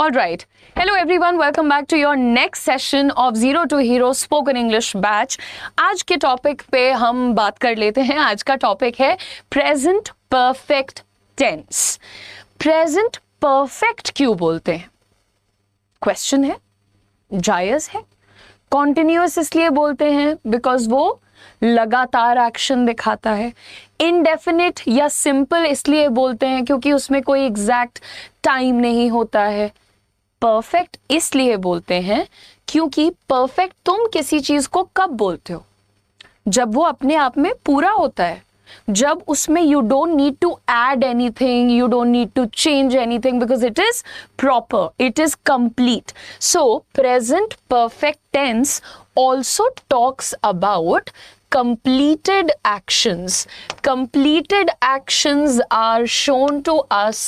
All right. Hello everyone, welcome back to your next session of Zero to Hero Spoken English Batch. आज के topic पे हम बात कर लेते हैं. आज का टॉपिक है present perfect tense. Present perfect क्यों बोलते हैं? क्वेश्चन है, जायज है. कॉन्टिन्यूअस इसलिए बोलते हैं बिकॉज वो लगातार एक्शन दिखाता है. इनडेफिनिट या सिंपल इसलिए बोलते हैं क्योंकि उसमें कोई एग्जैक्ट टाइम नहीं होता है. परफेक्ट इसलिए बोलते हैं क्योंकि परफेक्ट तुम किसी चीज को कब बोलते हो? जब वो अपने आप में पूरा होता है, जब उसमें you don't need to add anything, you don't need to change anything because it is proper, it is complete. So present perfect tense also talks about completed actions. Completed actions are shown to us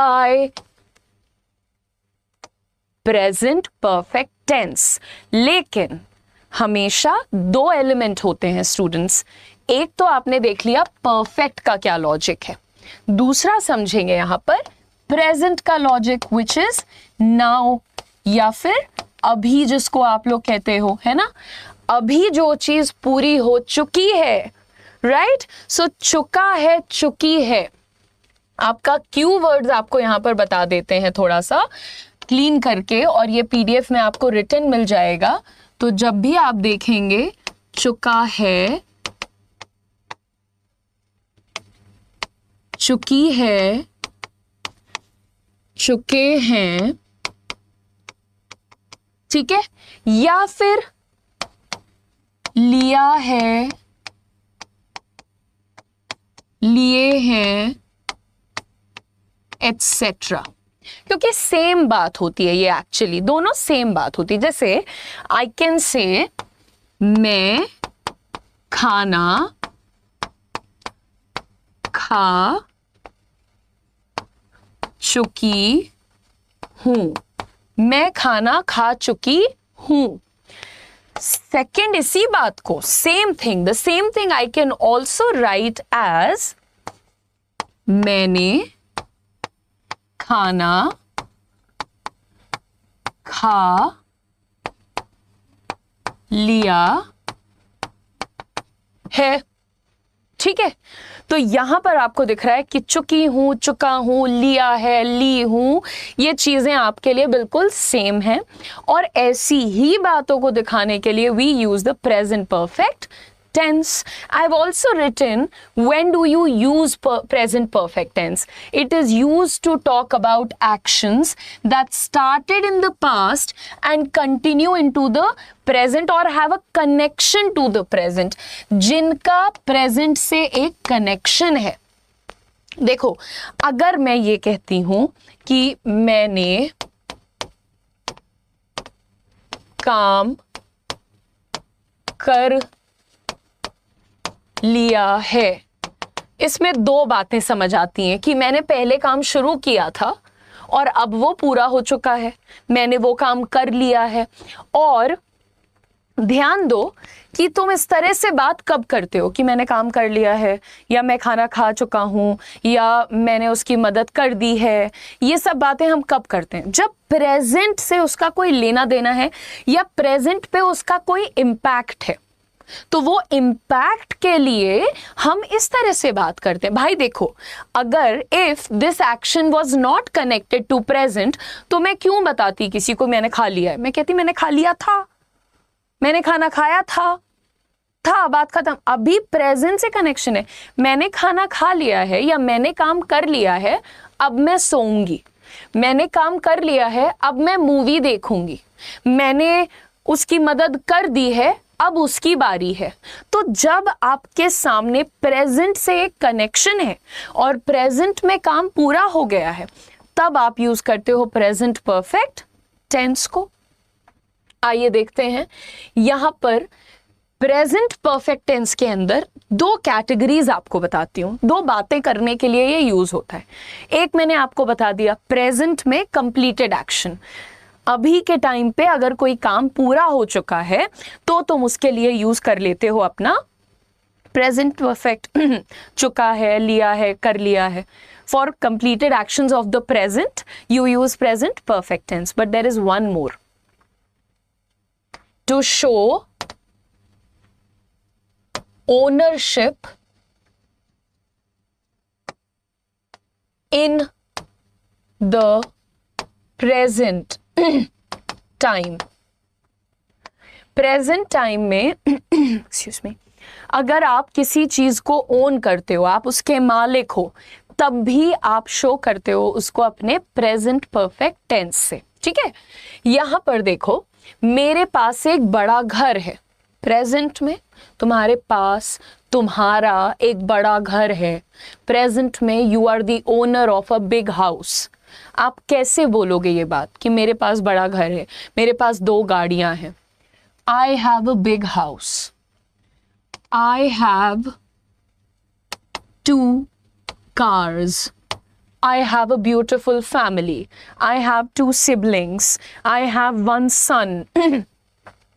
by present perfect tense. लेकिन हमेशा दो element होते हैं students. एक तो आपने देख लिया परफेक्ट का क्या लॉजिक है, दूसरा समझेंगे यहां पर प्रेजेंट का लॉजिक विच इज नाउ या फिर अभी, जिसको आप लोग कहते हो, है ना. अभी जो चीज पूरी हो चुकी है, राइट. सो चुका है, चुकी है. आपका क्यू वर्ड्स आपको यहां पर बता देते हैं थोड़ा सा क्लीन करके, और ये पीडीएफ में आपको रिटन मिल जाएगा. तो जब भी आप देखेंगे चुका है, चुकी है, चुके हैं, ठीक है, या फिर लिया है, लिए हैं, एटसेट्रा. क्योंकि सेम बात होती है ये, एक्चुअली दोनों सेम बात होती है. जैसे आई कैन से मैं खाना खा चुकी हूं. मैं खाना खा चुकी हूं. सेकेंड इसी बात को, same thing, the same thing I can also write as मैंने खाना खा लिया है. ठीक है. तो यहां पर आपको दिख रहा है कि चुकी हूं, चुका हूं, लिया है, ली हूं, ये चीजें आपके लिए बिल्कुल सेम हैं. और ऐसी ही बातों को दिखाने के लिए we use the present perfect tense. I've also written when do you use present perfect tense. It is used to talk about actions that started in the past and continue into the present or have a connection to the present. जिनका present से एक connection है. देखो, अगर मैं ये कहती हूं कि मैंने काम कर लिया है, इसमें दो बातें समझ आती हैं कि मैंने पहले काम शुरू किया था और अब वो पूरा हो चुका है, मैंने वो काम कर लिया है. और ध्यान दो कि तुम इस तरह से बात कब करते हो कि मैंने काम कर लिया है, या मैं खाना खा चुका हूं, या मैंने उसकी मदद कर दी है. ये सब बातें हम कब करते हैं? जब प्रेजेंट से उसका कोई लेना देना है या प्रेजेंट पे उसका कोई इम्पैक्ट है. तो वो इम्पैक्ट के लिए हम इस तरह से बात करते हैं. भाई देखो, अगर if this action was not connected to present, तो मैं क्यों बताती किसी को मैंने खा लिया है? मैं कहती मैंने खा लिया था, मैंने खाना खाया था, बात खत्म. अभी प्रेजेंट से कनेक्शन है. मैंने खाना खा लिया है या मैंने काम कर लिया है, अब मैं सोऊंगी. मैंने काम कर लिया है, अब मैं मूवी देखूंगी. मैंने उसकी मदद कर दी है, अब उसकी बारी है. तो जब आपके सामने प्रेजेंट से एक कनेक्शन है और प्रेजेंट में काम पूरा हो गया है, तब आप यूज करते हो प्रेजेंट परफेक्ट टेंस को. आइए देखते हैं. यहां पर प्रेजेंट परफेक्ट टेंस के अंदर दो कैटेगरीज आपको बताती हूं. दो बातें करने के लिए ये यूज होता है. एक मैंने आपको बता दिया, प्रेजेंट में कंप्लीटेड एक्शन. अभी के टाइम पे अगर कोई काम पूरा हो चुका है तो तुम उसके लिए यूज कर लेते हो अपना प्रेजेंट परफेक्ट. चुका है, लिया है, कर लिया है. For completed actions of the present, you use present perfect tense. But there is one more. To show ownership in the present time. Present time में एक्सक्यूज मी, अगर आप किसी चीज को ओन करते हो, आप उसके मालिक हो, तब भी आप शो करते हो उसको अपने प्रेजेंट परफेक्ट टेंस से. ठीक है, यहां पर देखो, मेरे पास एक बड़ा घर है. प्रेजेंट में तुम्हारे पास, तुम्हारा एक बड़ा घर है. प्रेजेंट में you are the owner of a big house. आप कैसे बोलोगे ये बात कि मेरे पास बड़ा घर है, मेरे पास 2 गाड़ियां हैं. I have a big house. I have 2 cars. I have a beautiful family. I have 2 siblings. I have 1 son.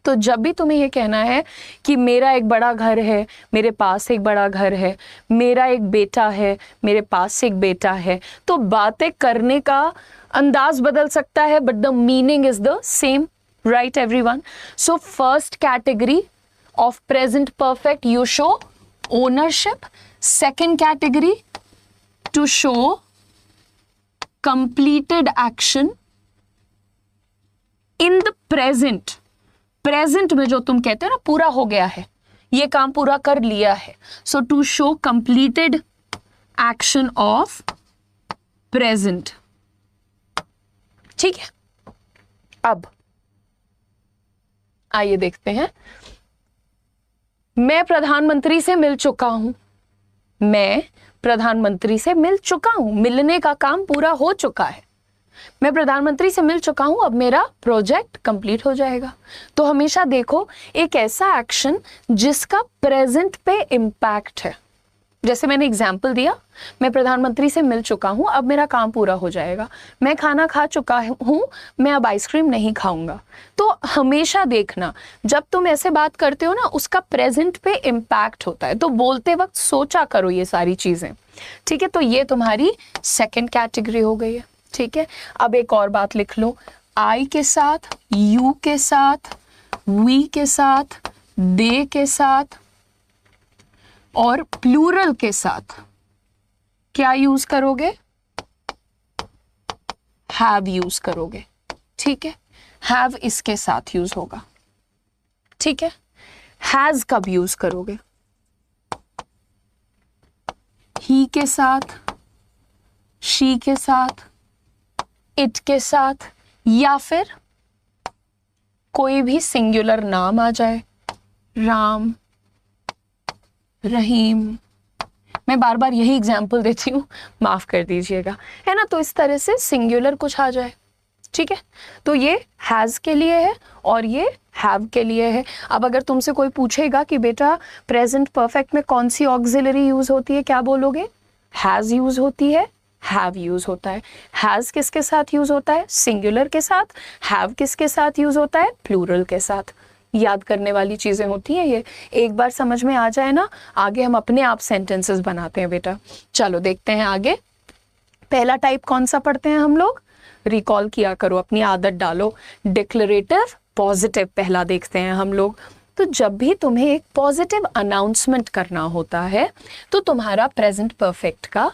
तो जब भी तुम्हें ये कहना है कि मेरा एक बड़ा घर है, मेरे पास एक बड़ा घर है, मेरा एक बेटा है, मेरे पास एक बेटा है, तो बातें करने का अंदाज बदल सकता है, but the meaning is the same. Right, everyone? So first category of present perfect, you show ownership. Second category, to show completed action in the present. Present में जो तुम कहते हो ना, पूरा हो गया है, ये काम पूरा कर लिया है. So to show completed action of present. ठीक है, अब आइए देखते हैं. मैं प्रधानमंत्री से मिल चुका हूं. मैं प्रधानमंत्री से मिल चुका हूं. मिलने का काम पूरा हो चुका है. मैं प्रधानमंत्री से मिल चुका हूं, अब मेरा प्रोजेक्ट कंप्लीट हो जाएगा. तो हमेशा देखो, एक ऐसा एक्शन जिसका प्रेजेंट पे इम्पैक्ट है. जैसे मैंने एग्जाम्पल दिया, मैं प्रधानमंत्री से मिल चुका हूं, अब मेरा काम पूरा हो जाएगा. मैं खाना खा चुका हूं, मैं अब आइसक्रीम नहीं खाऊंगा. तो हमेशा देखना, जब तुम ऐसे बात करते हो ना, उसका प्रेजेंट पे इम्पैक्ट होता है. तो बोलते वक्त सोचा करो ये सारी चीजें. ठीक है, तो ये तुम्हारी सेकेंड कैटेगरी हो गई है. ठीक है, अब एक और बात लिख लो. आई के साथ, यू के साथ, वी के साथ, दे के साथ और प्लूरल के साथ क्या यूज करोगे? हैव यूज करोगे. ठीक है, हैव इसके साथ यूज होगा. ठीक है, हैज कब यूज करोगे? ही के साथ, शी के साथ, इट के साथ, या फिर कोई भी सिंगुलर नाम आ जाए. राम, रहीम. मैं बार बार यही एग्जाम्पल देती हूँ, माफ कर दीजिएगा, है ना. तो इस तरह से सिंगुलर कुछ आ जाए. ठीक है, तो ये हैज के लिए है और ये हैव के लिए है. अब अगर तुमसे कोई पूछेगा कि बेटा प्रेजेंट परफेक्ट में कौन सी ऑक्सिलरी यूज होती है, क्या बोलोगे? हैज यूज होती है, हैव यूज होता है. हैज किसके साथ यूज होता है? सिंगुलर के साथ. हैव किसके साथ यूज होता है? प्लूरल के साथ. याद करने वाली चीजें होती हैं ये. एक बार समझ में आ जाए ना, आगे हम अपने आप सेंटेंसेस बनाते हैं बेटा. चलो देखते हैं आगे. पहला टाइप कौन सा पढ़ते हैं हम लोग? रिकॉल किया करो, अपनी आदत डालो. डिक्लेरेटिव पॉजिटिव पहला देखते हैं हम लोग. तो जब भी तुम्हें एक पॉजिटिव अनाउंसमेंट करना होता है तो तुम्हारा प्रेजेंट परफेक्ट का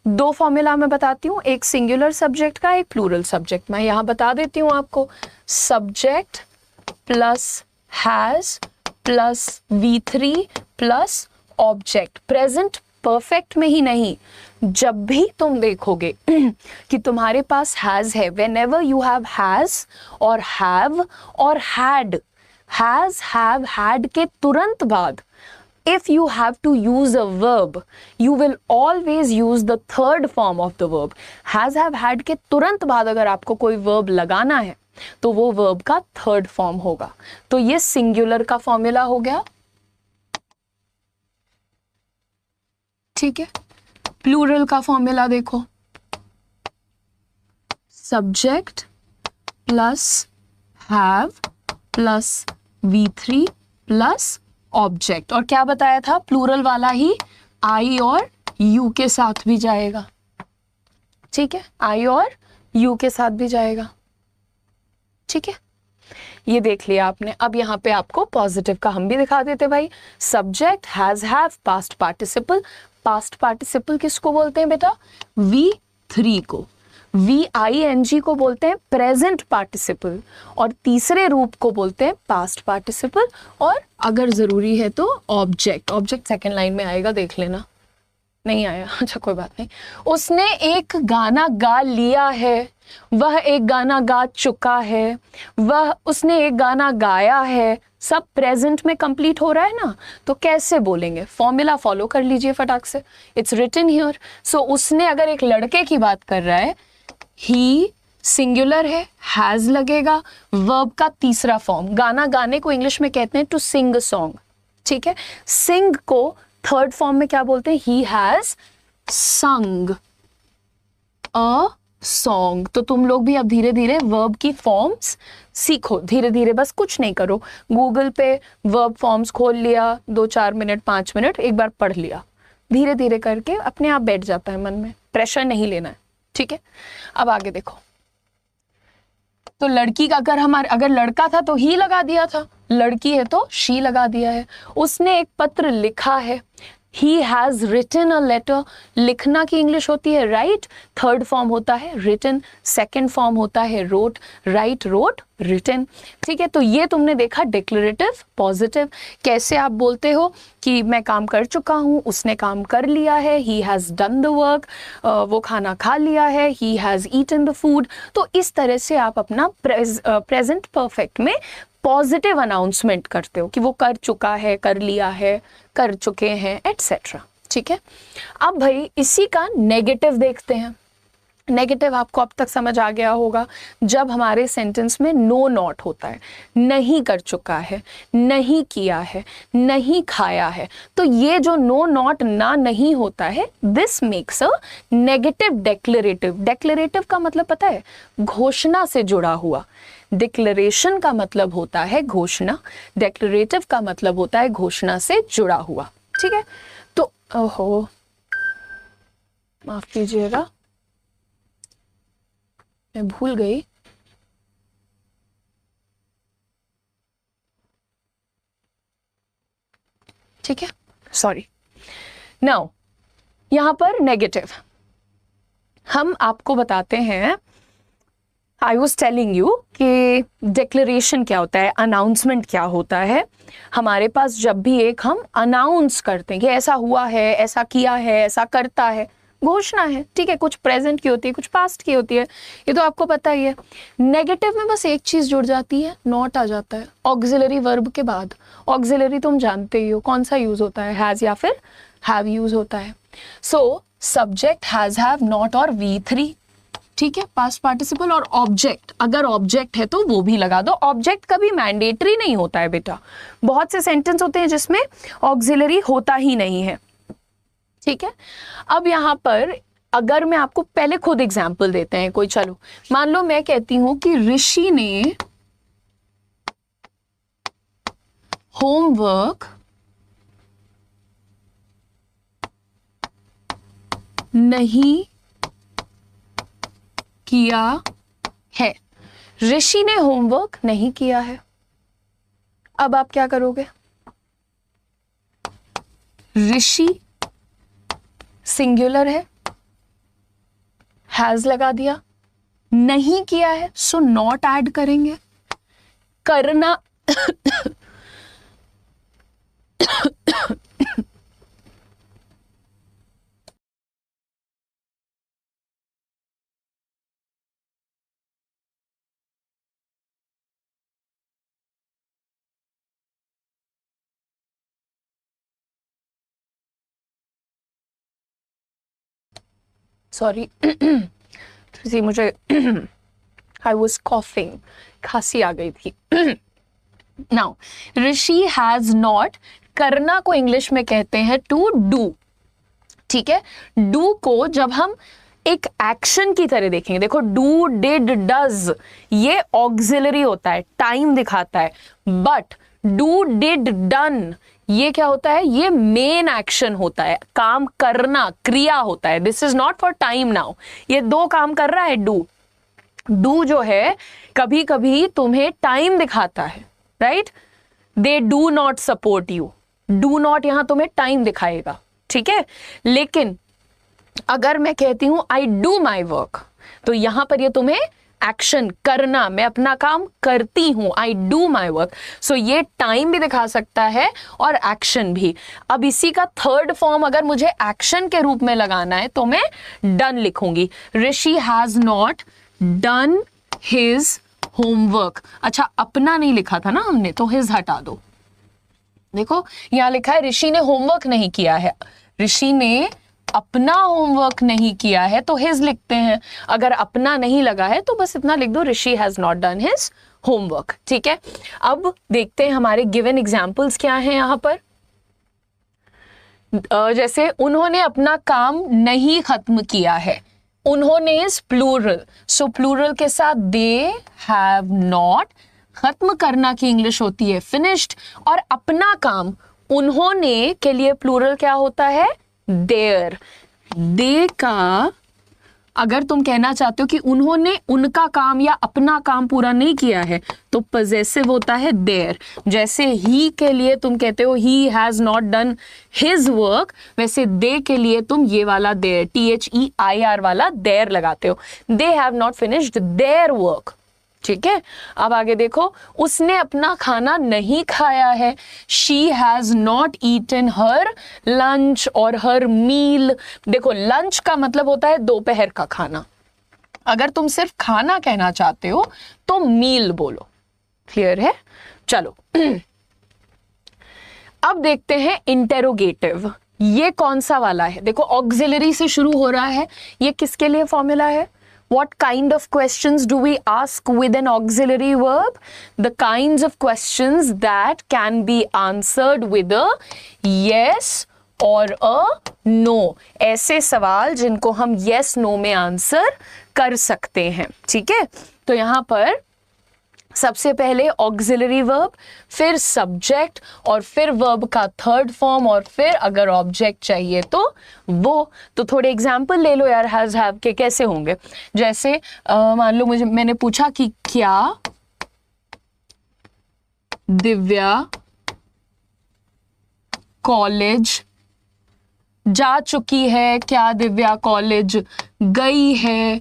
2 फॉर्मूला मैं बताती हूँ, एक सिंगुलर सब्जेक्ट का, एक प्लूरल सब्जेक्ट. मैं यहाँ बता देती हूँ आपको. Subject plus has plus V3 plus object. Present perfect में ही नहीं, जब भी तुम देखोगे कि तुम्हारे पास हैज है, whenever you have has और have और had, has, have, had के तुरंत बाद if you have to use a verb, you will always use the third form of the verb. has, have, had के तुरंत बाद अगर आपको कोई verb लगाना है तो वो वर्ब का थर्ड फॉर्म होगा. तो ये सिंगुलर का फॉर्मूला हो गया. ठीक है, प्लूरल का फॉर्मूला देखो. Subject plus have plus V3 plus object. और क्या बताया था? प्लूरल वाला ही आई और यू के साथ भी जाएगा. ठीक है, आई और यू के साथ भी जाएगा, ठीक है, ये देख लिया आपने। अब यहाँ पे आपको पॉजिटिव का हम भी दिखा देते भाई। Subject, has, have, past participle. Past participle किसको बोलते हैं बेटा? V3 को। VING को बोलते हैं प्रेजेंट पार्टिसिपल, और तीसरे रूप को बोलते हैं पास्ट पार्टिसिपल, और अगर जरूरी है तो ऑब्जेक्ट। ऑब्जेक्ट सेकेंड लाइन में आएगा, देख लेना। नहीं आया, अच्छा कोई बात नहीं। उसने एक गाना गा लिया है, वह एक गाना गा चुका है, उसने एक गाना गाया है, सब प्रेजेंट में कंप्लीट हो रहा है ना, तो कैसे बोलेंगे? फॉर्मूला फॉलो कर लीजिए फटाक से। It's written here. सो उसने अगर एक लड़के की बात कर रहा है, ही सिंगुलर है, हैज लगेगा, वर्ब का तीसरा फॉर्म। गाना गाने को इंग्लिश में कहते हैं टू सिंग अ सॉन्ग, ठीक है। सिंग को थर्ड फॉर्म में क्या बोलते हैं? ही हैज संग अ सॉन्ग। तो तुम लोग भी अब धीरे धीरे वर्ब की फॉर्म्स सीखो, धीरे धीरे, बस कुछ नहीं करो, गूगल पे वर्ब फॉर्म्स खोल लिया, 2-4 मिनट 5 मिनट एक बार पढ़ लिया, धीरे धीरे करके अपने आप बैठ जाता है मन में, प्रेशर नहीं लेना है, ठीक है। अब आगे देखो, तो लड़की का अगर लड़का था तो ही लगा दिया था, लड़की है तो शी लगा दिया है। उसने एक पत्र लिखा है, he has written a letter। लिखना की इंग्लिश होती है राइट, थर्ड फॉर्म होता है written, सेकेंड फॉर्म होता है wrote, राइट, wrote, written, ठीक है। तो ये तुमने देखा डिक्लेरेटिव पॉजिटिव। कैसे आप बोलते हो कि मैं काम कर चुका हूँ, उसने काम कर लिया है, he has done the work, वो खाना खा लिया है, he has eaten the food। तो इस तरह से आप अपना प्रेजेंट परफेक्ट में पॉजिटिव अनाउंसमेंट करते हो कि वो कर चुका है, कर लिया है, कर चुके हैं, एटसेट्रा, ठीक है। अब भाई इसी का नेगेटिव देखते हैं। नेगेटिव आपको अब तक समझ आ गया होगा, जब हमारे सेंटेंस में नो नॉट होता है, नहीं कर चुका है, नहीं किया है, नहीं खाया है, तो ये जो नो नॉट ना नहीं होता है, this makes a negative declarative. Declarative का मतलब पता है? घोषणा से जुड़ा हुआ। डिक्लेरेशन का मतलब होता है घोषणा, डेक्लेरेटिव का मतलब होता है घोषणा से जुड़ा हुआ, ठीक है। तो ओहो माफ कीजिएगा, मैं भूल गई, ठीक है, सॉरी। नाउ यहां पर नेगेटिव हम आपको बताते हैं। आई वॉज टेलिंग यू कि डिक्लेरेशन क्या होता है, अनाउंसमेंट क्या होता है। हमारे पास जब भी एक हम अनाउंस करते हैं कि ऐसा हुआ है, ऐसा किया है, ऐसा करता है, घोषणा है, ठीक है। कुछ प्रेजेंट की होती है, कुछ पास्ट की होती है, ये तो आपको पता ही है। नेगेटिव में बस एक चीज जुड़ जाती है, नॉट आ जाता है ऑक्सिलरी वर्ब के बाद। ऑक्सिलरी तुम जानते ही हो कौन सा यूज होता है, हैज या फिर हैव यूज होता है। So subject, has, have, not और V3, ठीक है, पास्ट पार्टिसिपल। और ऑब्जेक्ट, अगर ऑब्जेक्ट है तो वो भी लगा दो। ऑब्जेक्ट कभी मैंडेटरी नहीं होता है बेटा, बहुत से सेंटेंस होते हैं जिसमें ऑक्सिलरी होता ही नहीं है, ठीक है। अब यहां पर अगर मैं आपको पहले खुद एग्जाम्पल देते हैं कोई, चलो मान लो मैं कहती हूं कि ऋषि ने होमवर्क नहीं किया है। ऋषि ने होमवर्क नहीं किया है। अब आप क्या करोगे? ऋषि सिंगुलर है, हैज लगा दिया, नहीं किया है सो नॉट ऐड करेंगे। करना सॉरी मुझे आई वॉज कॉफिंग, खांसी आ गई थी। नाउ ऋषि हैज नॉट, करना को इंग्लिश में कहते हैं टू डू, ठीक है। डू को जब हम एक एक्शन की तरह देखेंगे, देखो डू, डिड, डज, ये ऑक्सिलरी होता है, टाइम दिखाता है, बट डू, डिड, डन ये क्या होता है, ये मेन एक्शन होता है, काम करना, क्रिया होता है. This is not for time now. ये दो काम कर रहा है, डू जो है कभी कभी तुम्हें टाइम दिखाता है, right. They do not support you, do not यहां तुम्हें टाइम दिखाएगा, ठीक है. लेकिन अगर मैं कहती हूं आई डू माई वर्क, तो यहां पर ये तुम्हें एक्शन करना, मैं अपना काम करती हूं, आई डू माई वर्क. सो ये टाइम भी दिखा सकता है और एक्शन भी. अब इसी का थर्ड फॉर्म अगर मुझे एक्शन के रूप में लगाना है तो मैं डन लिखूंगी. Rishi has not done his homework. अच्छा, अपना नहीं लिखा था ना हमने, तो हिज हटा दो. देखो यहां लिखा है ऋषि ने होमवर्क नहीं किया है, ऋषि ने अपना होमवर्क नहीं किया है, तो हिज लिखते हैं. अगर अपना नहीं लगा है तो बस इतना लिख दो, Rishi has not done his homework. ठीक है. अब देखते हैं हमारे गिवन एग्जाम्पल्स क्या हैं यहां पर. जैसे उन्होंने अपना काम नहीं खत्म किया है, उन्होंने इज प्लूरल, सो प्लूरल के साथ दे हैव नॉट. खत्म करना की इंग्लिश होती है फिनिश्ड, और अपना काम उन्होंने के लिए प्लूरल क्या होता है, देयर. दे का अगर तुम कहना चाहते हो कि उन्होंने उनका काम या अपना काम पूरा नहीं किया है तो पजेसिव होता है देयर. जैसे ही के लिए तुम कहते हो he has not done his work, वैसे दे के लिए तुम ये वाला देयर, THEIR वाला देयर लगाते हो. They have not finished their work. ठीक है. अब आगे देखो, उसने अपना खाना नहीं खाया है, she has not eaten her lunch और हर मील. देखो लंच का मतलब होता है दोपहर का खाना, अगर तुम सिर्फ खाना कहना चाहते हो तो मील बोलो. क्लियर है. चलो अब देखते हैं इंटेरोगेटिव. ये कौन सा वाला है, देखो ऑक्सिलरी से शुरू हो रहा है. ये किसके लिए फॉर्मूला है, what kind of questions do we ask with an auxiliary verb? The kinds of questions that can be answered with a yes or a no. ऐसे सवाल जिनको हम yes no में आंसर कर सकते हैं. ठीक है. तो यहां पर सबसे पहले ऑक्सिलरी वर्ब, फिर सब्जेक्ट, और फिर वर्ब का थर्ड फॉर्म, और फिर अगर ऑब्जेक्ट चाहिए तो वो. तो थोड़े एग्जाम्पल ले लो यार हैज हैव के, कैसे होंगे. जैसे मान लो मैंने पूछा कि क्या दिव्या कॉलेज जा चुकी है, क्या दिव्या कॉलेज गई है.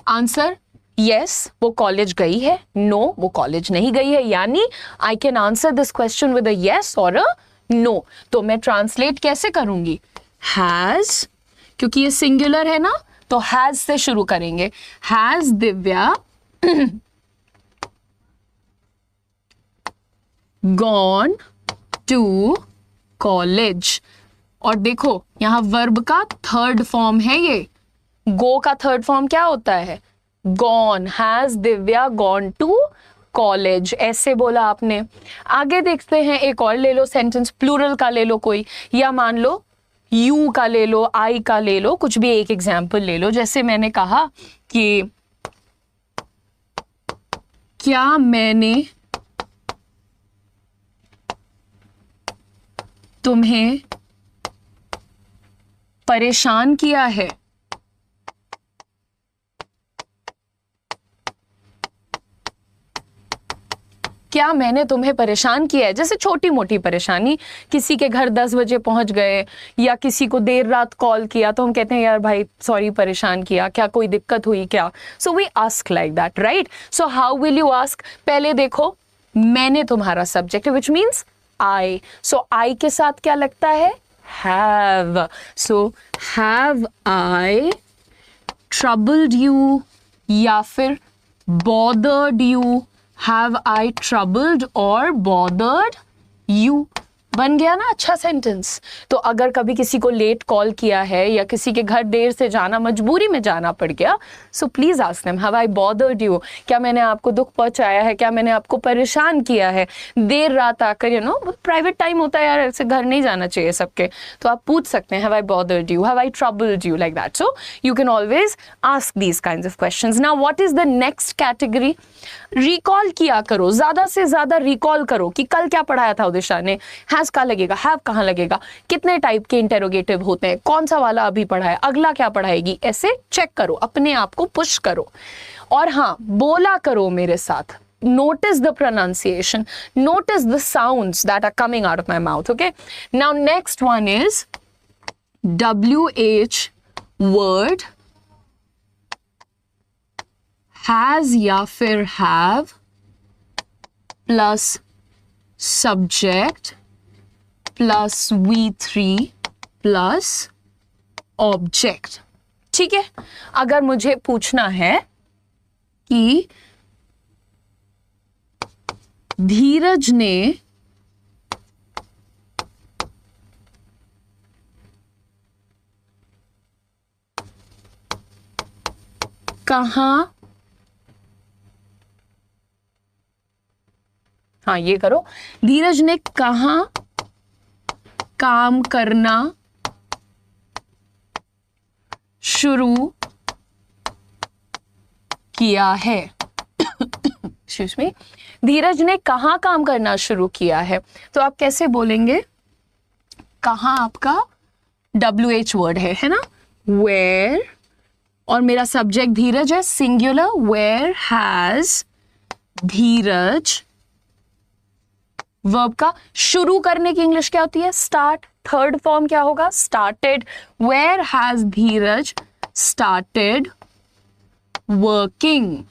आंसर यस, वो कॉलेज गई है, नो वो कॉलेज नहीं गई है. यानी I can answer this question with a yes और अ नो. तो मैं ट्रांसलेट कैसे करूंगी, हैज, क्योंकि ये सिंगुलर है ना तो हैज से शुरू करेंगे. Has Divya gone to college. और देखो यहां वर्ब का थर्ड फॉर्म है, ये गो का थर्ड फॉर्म क्या होता है, gone. Has Divya gone to college, ऐसे बोला आपने. आगे देखते हैं, एक और ले लो सेंटेंस, प्लूरल का ले लो कोई, या मान लो यू का ले लो, आई का ले लो, कुछ भी एक एग्जाम्पल ले लो. जैसे मैंने कहा कि क्या मैंने तुम्हें परेशान किया है. क्या मैंने तुम्हें परेशान किया है. जैसे छोटी मोटी परेशानी, किसी के घर 10 बजे पहुंच गए या किसी को देर रात कॉल किया तो हम कहते हैं यार भाई सॉरी परेशान किया, क्या कोई दिक्कत हुई क्या. So we ask like that, right. So how will you ask, पहले देखो मैंने तुम्हारा सब्जेक्ट विच मीन्स आई. सो आई के साथ क्या लगता है, have. So have I troubled you, या फिर bothered you. Have I troubled or bothered you? बन गया ना अच्छा सेंटेंस. तो अगर कभी किसी को लेट कॉल किया है या किसी के घर देर से जाना, मजबूरी में जाना पड़ गया, so please ask them have I bothered you, क्या मैंने आपको दुख पहुंचाया है, क्या मैंने आपको परेशान किया है. देर रात आकर यू नो प्राइवेट टाइम होता है यार, ऐसे घर नहीं जाना चाहिए सबके, तो आप पूछ सकते हैं have I bothered you, have I troubled you, like that. So you can always ask these kinds of questions. Now what is the next category, recall किया करो, ज्यादा से ज्यादा रिकॉल करो कि कल क्या पढ़ाया था उदिशा ने. हैज हैज कहाँ लगेगा, हैव कहाँ लगेगा, कितने टाइप के इंटेरोगेटिव होते हैं, कौन सा वाला अभी पढ़ा है, अगला क्या पढ़ाएगी, ऐसे चेक करो, अपने आप को पुश करो। और हाँ, बोला करो मेरे साथ, notice the pronunciation, notice the sounds that are coming out of my mouth. Okay, now next one is WH word has या फिर have plus subject plus V3 plus object। ठीक है, अगर मुझे पूछना है कि धीरज ने कहां, हाँ ये करो, धीरज ने कहां काम करना शुरू किया है। एक्सक्यूज मी, धीरज ने कहां काम करना शुरू किया है, तो आप कैसे बोलेंगे, कहां आपका WH वर्ड है ना, वेयर, और मेरा सब्जेक्ट धीरज है, singular, where has Dheeraj, verb का शुरू करने की इंग्लिश क्या होती है, स्टार्ट, थर्ड फॉर्म क्या होगा, started, where has Dheeraj started working.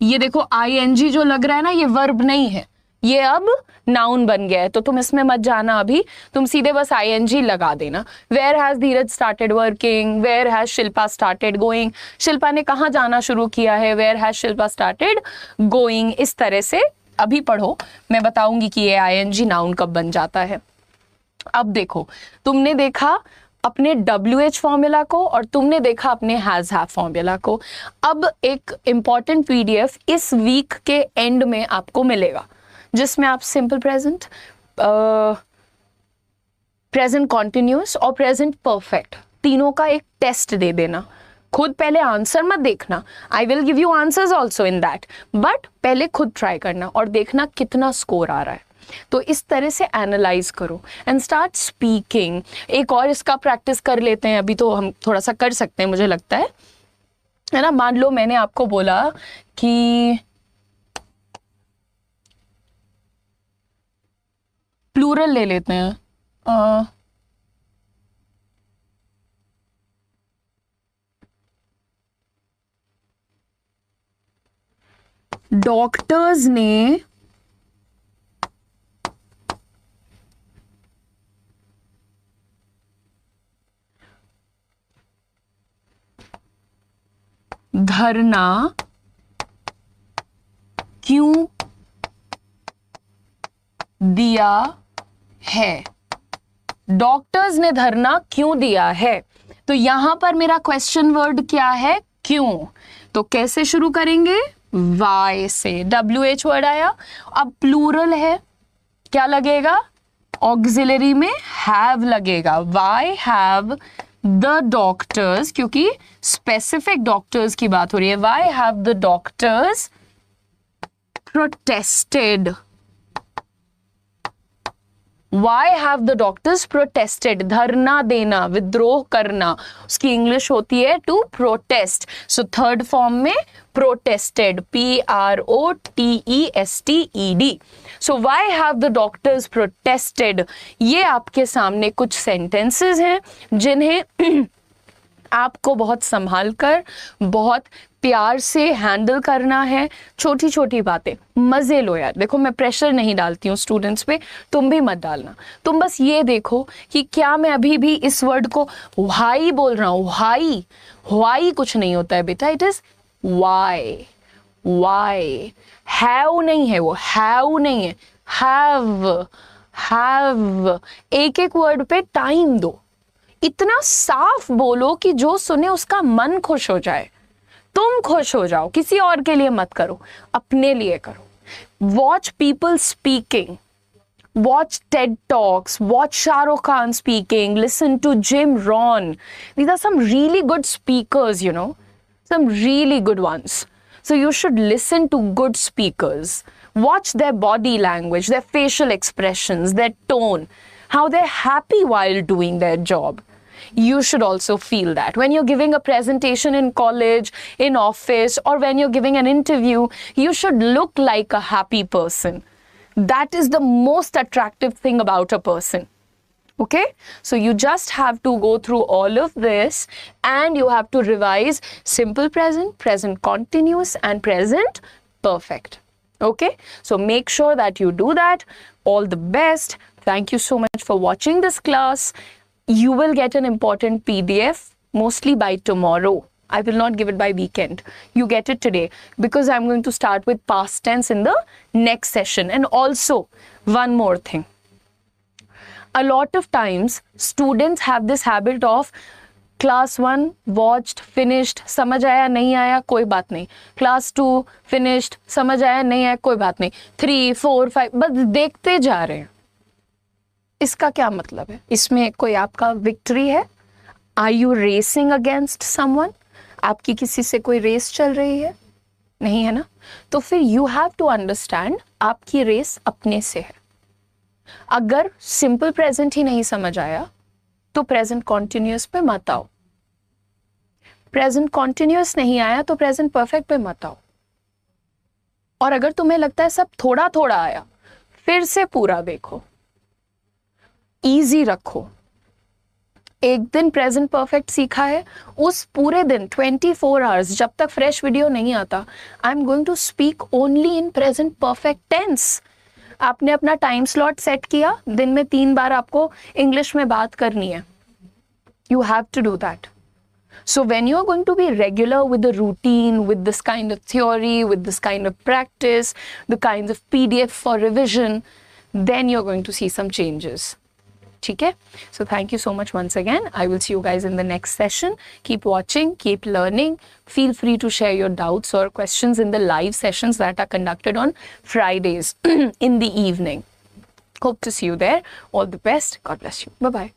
ये देखो ING जो लग रहा है ना, ये वर्ब नहीं है, ये अब नाउन बन गया है, तो तुम इसमें मत जाना अभी, तुम सीधे बस ING लगा देना। Where has Dheeraj started working, where has Shilpa started going, Shilpa ने कहाँ जाना शुरू किया है, where has Shilpa started going. इस तरह से अभी पढ़ो, मैं बताऊंगी कि ये ING नाउन कब बन जाता है। अब देखो, तुमने देखा अपने WH फॉर्मूला को और तुमने देखा अपने हैज हैव फॉर्मूला को। अब एक इंपॉर्टेंट PDF इस वीक के एंड में आपको मिलेगा, जिसमें आप सिंपल प्रेजेंट, प्रेजेंट कॉन्टिन्यूअस और प्रेजेंट परफेक्ट तीनों का एक टेस्ट दे देना। खुद पहले आंसर मत देखना, I will give you answers also in that, but पहले खुद ट्राई करना और देखना कितना स्कोर आ रहा है। तो इस तरह से एनालाइज करो एंड स्टार्ट स्पीकिंग। एक और इसका प्रैक्टिस कर लेते हैं, अभी तो हम थोड़ा सा कर सकते हैं मुझे लगता है ना। मान लो मैंने आपको बोला कि प्लूरल ले लेते हैं, डॉक्टर्स ने धरना क्यों दिया है, डॉक्टर्स ने धरना क्यों दिया है। तो यहां पर मेरा क्वेश्चन वर्ड क्या है, क्यों। तो कैसे शुरू करेंगे, वाई से, WH वर्ड आया। अब प्लूरल है, क्या लगेगा, ऑक्सिलरी में हैव लगेगा, वाई हैव द डॉक्टर्स, क्योंकि स्पेसिफिक डॉक्टर्स की बात हो रही है, why have the doctors protested, why have the doctors protested, धरना देना, विद्रोह करना, उसकी इंग्लिश होती है to protest. So third form में protested, PROTESTED। So why have the doctors protested. ये आपके सामने कुछ सेंटेंसेस हैं जिन्हें आपको बहुत संभाल कर, बहुत प्यार से हैंडल करना है। छोटी छोटी बातें, मजे लो यार। देखो मैं प्रेशर नहीं डालती हूँ स्टूडेंट्स पे, तुम भी मत डालना। तुम बस ये देखो कि क्या मैं अभी भी इस वर्ड को वाई बोल रहा हूँ, वाई, वाई कुछ नहीं होता है बेटा, it is why, why. Have नहीं है वो, हैव नहीं है, हैव, हैव। एक एक वर्ड पे टाइम दो, इतना साफ बोलो कि जो सुने उसका मन खुश हो जाए, तुम खुश हो जाओ। किसी और के लिए मत करो, अपने लिए करो। Watch people speaking, watch TED Talks, watch Shah Rukh Khan speaking, listen to Jim Rohn. These are some really good speakers, you know, some really good ones. So you should listen to good speakers. Watch their body language, their facial expressions, their tone. how they're happy while doing their job. You should also feel that. When you're giving a presentation in college, in office, or when you're giving an interview, you should look like a happy person. That is the most attractive thing about a person. Okay? So you just have to go through all of this, and you have to revise simple present, present continuous, and present perfect. Okay? So make sure that you do that. All the best. Thank you so much for watching this class. You will get an important PDF mostly by tomorrow. I will not give it by weekend. You get it today, because I'm going to start with past tense in the next session. And also, one more thing. A lot of times, students have this habit of class 1 watched, finished, समझ आया नहीं आया कोई बात नहीं, class 2 finished, समझ आया नहीं आया कोई बात नहीं, 3, 4, 5 बस देखते जा रहे हैं. इसका क्या मतलब है? इसमें कोई आपका विक्ट्री है? Are you racing against someone? आपकी किसी से कोई रेस चल रही है? नहीं है ना? तो फिर यू हैव टू अंडरस्टैंड आपकी रेस अपने से है. अगर सिंपल प्रेजेंट ही नहीं समझ आया तो प्रेजेंट कॉन्टिन्यूअस पे मत आओ. प्रेजेंट कॉन्टिन्यूअस नहीं आया तो प्रेजेंट परफेक्ट पे मत आओ. और अगर तुम्हें लगता है सब थोड़ा थोड़ा आया, फिर से पूरा देखो. इजी रखो. एक दिन प्रेजेंट परफेक्ट सीखा है, उस पूरे दिन 24 आवर्स जब तक फ्रेश वीडियो नहीं आता, I am going to speak only in present perfect tense. आपने अपना टाइम स्लॉट सेट किया, दिन में 3 बार आपको इंग्लिश में बात करनी है. You have to do that. So when you are going to be regular with the routine, with this kind of theory, with this kind of practice, the kinds of PDF for revision, then you're going to see some changes. ठीक है? So thank you so much once again. I will see you guys in the next session. Keep watching, keep learning. Feel free to share your doubts or questions in the live sessions that are conducted on Fridays in the evening. Hope to see you there. All the best. God bless you. Bye-bye.